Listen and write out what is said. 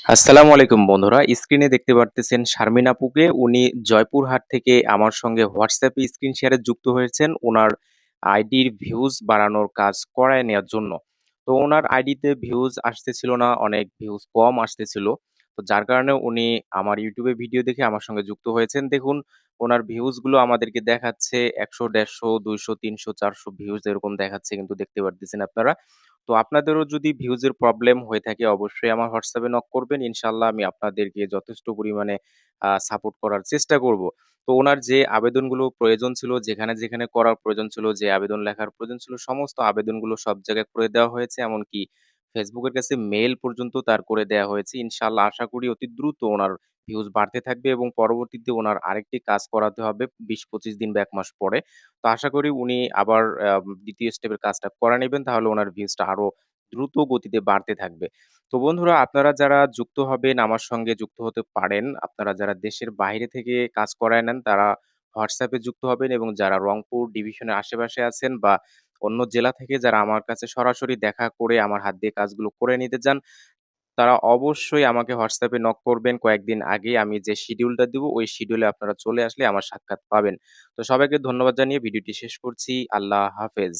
আসসালামু আলাইকুম বন্ধুরা। স্ক্রিনে দেখতে পারতেছেন শারমিন আপুকে। উনি জয়পুরহাট থেকে আমার সঙ্গে হোয়াটসঅ্যাপে স্ক্রিন শেয়ারে যুক্ত হয়েছেন উনার আইডির ভিউজ বাড়ানোর কাজ করায় নেয়ার জন্য। তো উনার আইডিতে ভিউজ আসতেছিল না, অনেক ভিউজ কম আসতেছিল। তো যার কারণে উনি আমার ইউটিউবে ভিডিও দেখে আমার সঙ্গে যুক্ত হয়েছেন। দেখুন উনার ভিউজ গুলো আমাদেরকে দেখাচ্ছে ১০০, ১৫০, ২০০, ৩০০, ৪০০ ভিউজ এরকম দেখাচ্ছে কিন্তু দেখতে পারতেছেন আপনারা। তো আপনাদেরও যদি ভিউজ এর প্রবলেম হয়ে থাকে অবশ্যই আমার WhatsApp এ নক করবেন। ইনশাআল্লাহ আমি আপনাদেরকে যথেষ্ট পরিমাণে সাপোর্ট করার চেষ্টা করব। তো উনার যে আবেদনগুলো প্রয়োজন ছিল, যেখানে করার প্রয়োজন ছিল, যে আবেদন লেখার প্রয়োজন ছিল, সমস্ত আবেদনগুলো সব জায়গায় করে দেওয়া হয়েছে। এমনকি Facebook এর কাছে মেইল পর্যন্ত তার করে দেয়া হয়েছে। ইনশাআল্লাহ আশা করি অতি দ্রুত উনার ভিউজ বাড়তে থাকবে এবং পরবর্তীতে উনার আরেকটি কাজ করাতে হবে ২০-২৫ দিন বা ১ মাস পরে। তো আশা করি উনি আবার ২য় স্টেপের কাজটা করে নিবেন। তাহলে উনার ভিউজটা আরো দ্রুত গতিতে বাড়তে থাকবে। তো বন্ধুরা আপনারা যারা যুক্ত হবেন আমার সঙ্গে যুক্ত হতে পারেন। আপনারা যারা দেশের বাইরে থেকে কাজ করায় নেন তারা WhatsApp এ যুক্ত হবেন এবং যারা রংপুর ডিভিশনের আশেপাশে আছেন বা অন্য জেলা থেকে যারা আমার কাছে সরাসরি দেখা করে আমার হাত দিয়ে কাজগুলো করে নিতে চান, তারা অবশ্যই আমাকে WhatsApp এ নক করবেন কয়েকদিন আগে। আমি যে শিডিউলটা দিব ওই শিডিউলে আপনারা চলে আসলে আমার সাক্ষাৎ পাবেন। তো সবাইকে ধন্যবাদ জানিয়ে ভিডিওটি শেষ করছি। আল্লাহ হাফেজ।